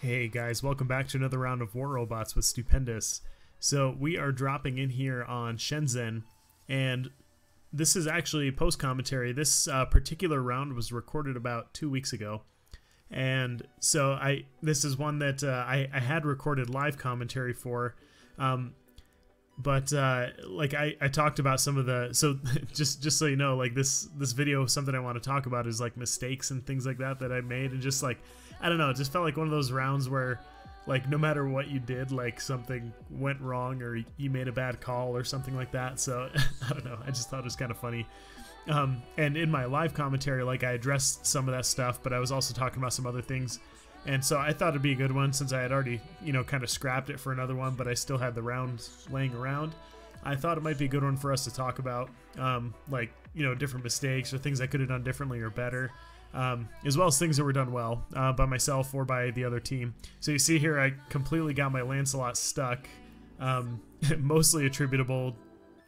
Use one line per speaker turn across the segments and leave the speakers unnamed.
Hey guys, welcome back to another round of War Robots with Stupendous. So we are dropping in here on Shenzhen, and this is actually post-commentary. This particular round was recorded about 2 weeks ago, and so this is one that I had recorded live commentary for, but like I talked about some of the, so just so you know, like this video, something I want to talk about is like mistakes and things like that I made, and just like, I don't know, it just felt like one of those rounds where like no matter what you did, like something went wrong or you made a bad call or something like that. So I don't know, I just thought it was kind of funny. And in my live commentary, like I addressed some of that stuff, but I was also talking about some other things. And so I thought it'd be a good one since I had already, you know, kind of scrapped it for another one, but I still had the round laying around. I thought it might be a good one for us to talk about, like, you know, different mistakes or things I could have done differently or better, as well as things that were done well by myself or by the other team. So you see here, I completely got my Lancelot stuck, mostly attributable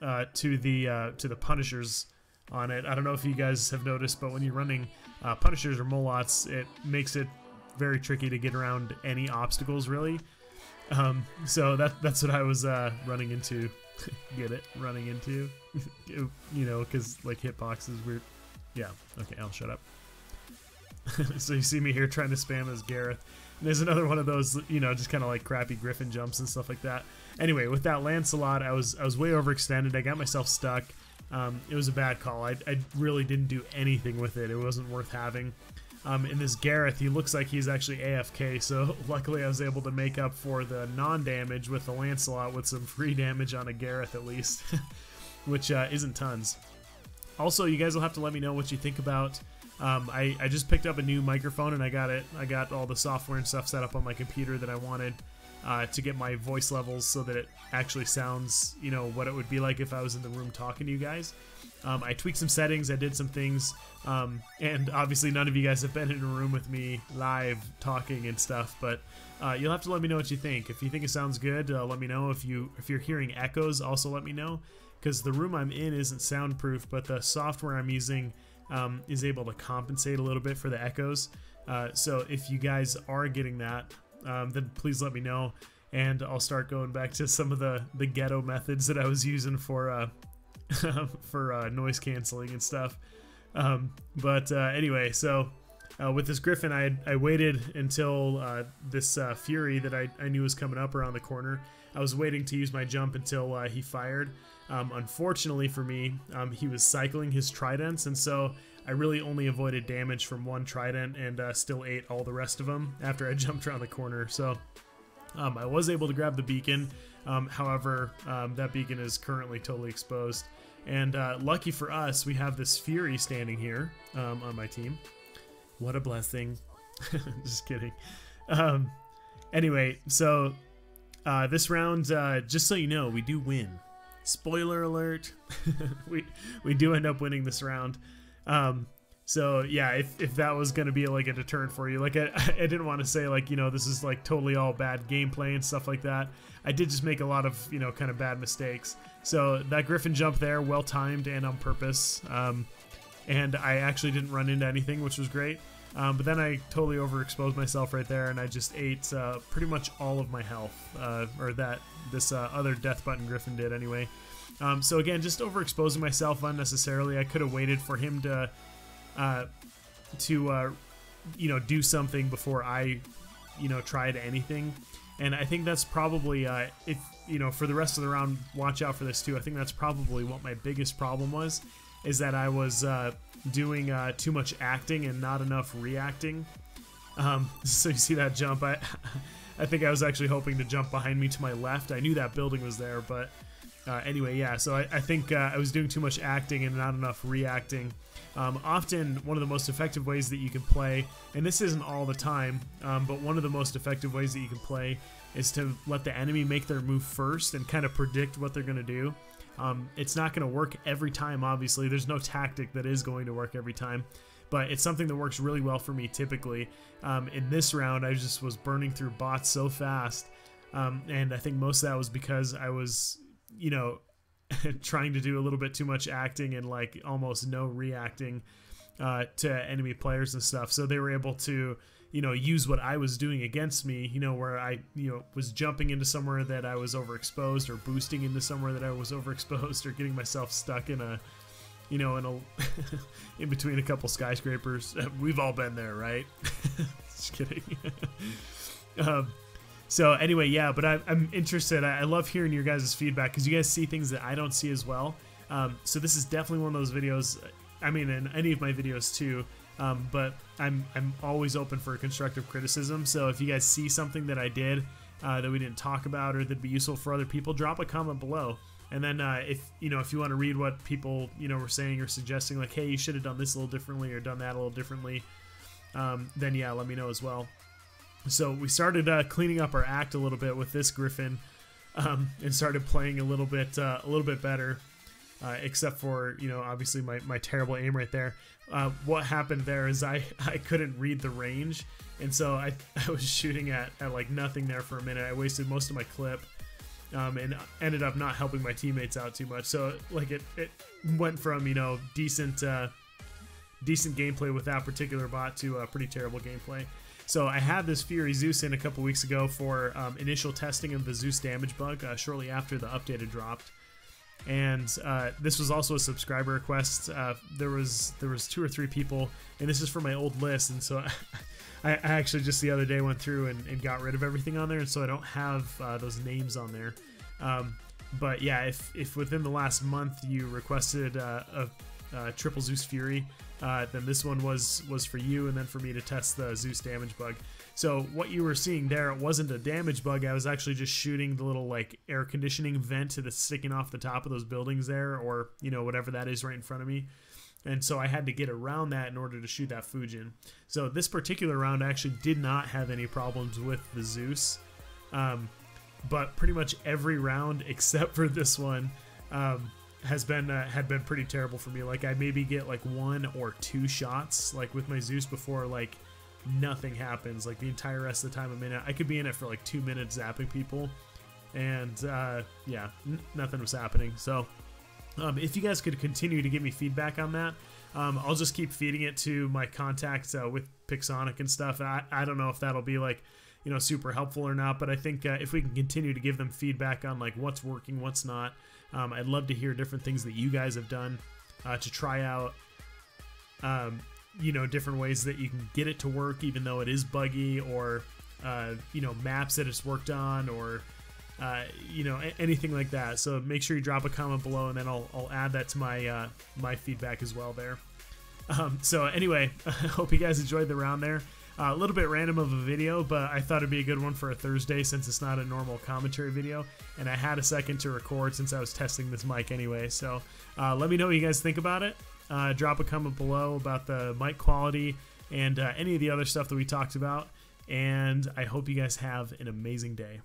to the Punishers on it. I don't know if you guys have noticed, but when you're running Punishers or Molots, it makes it very tricky to get around any obstacles, really. So that's what I was running into. Get it? Running into? You know, because like hitboxes, weird. Yeah, okay, I'll shut up. So you see me here trying to spam as Gareth. And there's another one of those, you know, just kind of like crappy Griffin jumps and stuff like that. Anyway, with that Lancelot, I was way overextended. I got myself stuck. It was a bad call. I really didn't do anything with it. It wasn't worth having. In this Gareth, he looks like he's actually AFK, so luckily I was able to make up for the non-damage with the Lancelot with some free damage on a Gareth at least, which isn't tons. Also, you guys will have to let me know what you think about. I just picked up a new microphone and I got all the software and stuff set up on my computer that I wanted to get my voice levels so that it actually sounds, you know, what it would be like if I was in the room talking to you guys. I tweaked some settings, I did some things, and obviously none of you guys have been in a room with me live talking and stuff, but you'll have to let me know what you think. If you think it sounds good, let me know. If you're hearing echoes, also let me know, because the room I'm in isn't soundproof, but the software I'm using is able to compensate a little bit for the echoes. So if you guys are getting that, then please let me know, and I'll start going back to some of the ghetto methods that I was using for for noise canceling and stuff. Anyway, so with this Griffin, I waited until this Fury that I knew was coming up around the corner. I was waiting to use my jump until he fired. Unfortunately for me, he was cycling his tridents, and so I really only avoided damage from one trident and still ate all the rest of them after I jumped around the corner. So I was able to grab the beacon. However, that beacon is currently totally exposed. And lucky for us, we have this Fury standing here on my team. What a blessing. Just kidding. Anyway, so this round, just so you know, we do win. Spoiler alert. we do end up winning this round. So yeah, if that was gonna be like a deterrent for you, like I didn't want to say like, you know, this is like totally all bad gameplay and stuff like that. I did just make a lot of, you know, kind of bad mistakes. So that Griffin jump there, well timed and on purpose, and I actually didn't run into anything, which was great. But then I totally overexposed myself right there, and I just ate pretty much all of my health, or that this other death button Griffin did anyway. So again, just overexposing myself unnecessarily. I could have waited for him to you know, do something before I, you know, tried anything. And I think that's probably, if, you know, for the rest of the round, watch out for this too. I think that's probably what my biggest problem was, is that I was doing too much acting and not enough reacting. So you see that jump, I think I was actually hoping to jump behind me to my left. I knew that building was there, but anyway, yeah, so I think I was doing too much acting and not enough reacting. Often, one of the most effective ways that you can play, and this isn't all the time, but one of the most effective ways that you can play is to let the enemy make their move first and kind of predict what they're going to do. It's not going to work every time, obviously. There's no tactic that is going to work every time, but it's something that works really well for me typically. In this round, I just was burning through bots so fast, and I think most of that was because I was, you know, trying to do a little bit too much acting and like almost no reacting to enemy players and stuff. So they were able to, use what I was doing against me, where I, was jumping into somewhere that I was overexposed, or boosting into somewhere that I was overexposed, or getting myself stuck in a, in between a couple skyscrapers. We've all been there, right? Just kidding. So anyway, yeah, but I'm interested. I love hearing your guys' feedback, because you guys see things that I don't see as well. So this is definitely one of those videos, I mean, in any of my videos too, but I'm always open for constructive criticism. So if you guys see something that I did that we didn't talk about, or that'd be useful for other people, drop a comment below. And then if you want to read what people were saying or suggesting, like, hey, you should have done this a little differently or done that a little differently, then yeah, let me know as well. So we started cleaning up our act a little bit with this Griffin, and started playing a little bit better, except for obviously my terrible aim right there. What happened there is I couldn't read the range, and so I was shooting at like nothing there for a minute. I wasted most of my clip, and ended up not helping my teammates out too much. So like it went from decent gameplay with that particular bot to pretty terrible gameplay. So I had this Fury Zeus in a couple weeks ago for initial testing of the Zeus damage bug shortly after the update had dropped. And this was also a subscriber request. There was 2 or 3 people, and this is from my old list, and so I actually just the other day went through and got rid of everything on there, and so I don't have those names on there. But yeah, if within the last month you requested a triple Zeus Fury, then this one was for you, and then for me to test the Zeus damage bug. So what you were seeing there, it wasn't a damage bug. I was actually just shooting the little like air conditioning vent that's sticking off the top of those buildings there, or whatever that is right in front of me. And so I had to get around that in order to shoot that Fujin. So this particular round actually did not have any problems with the Zeus, but pretty much every round except for this one had been pretty terrible for me. Like I maybe get like 1 or 2 shots like with my Zeus before like nothing happens. Like the entire rest of the time I'm in it, I could be in it for like 2 minutes zapping people, and yeah, nothing was happening. So if you guys could continue to give me feedback on that, I'll just keep feeding it to my contacts with Pixonic and stuff. I don't know if that'll be like super helpful or not, but I think if we can continue to give them feedback on like what's working, what's not, I'd love to hear different things that you guys have done to try out different ways that you can get it to work even though it is buggy, or maps that it's worked on, or anything like that. So make sure you drop a comment below, and then I'll add that to my my feedback as well there. So anyway, I hope you guys enjoyed the round there. A little bit random of a video, but I thought it'd be a good one for a Thursday since it's not a normal commentary video, and I had a second to record since I was testing this mic anyway. So let me know what you guys think about it. Drop a comment below about the mic quality and any of the other stuff that we talked about, and I hope you guys have an amazing day.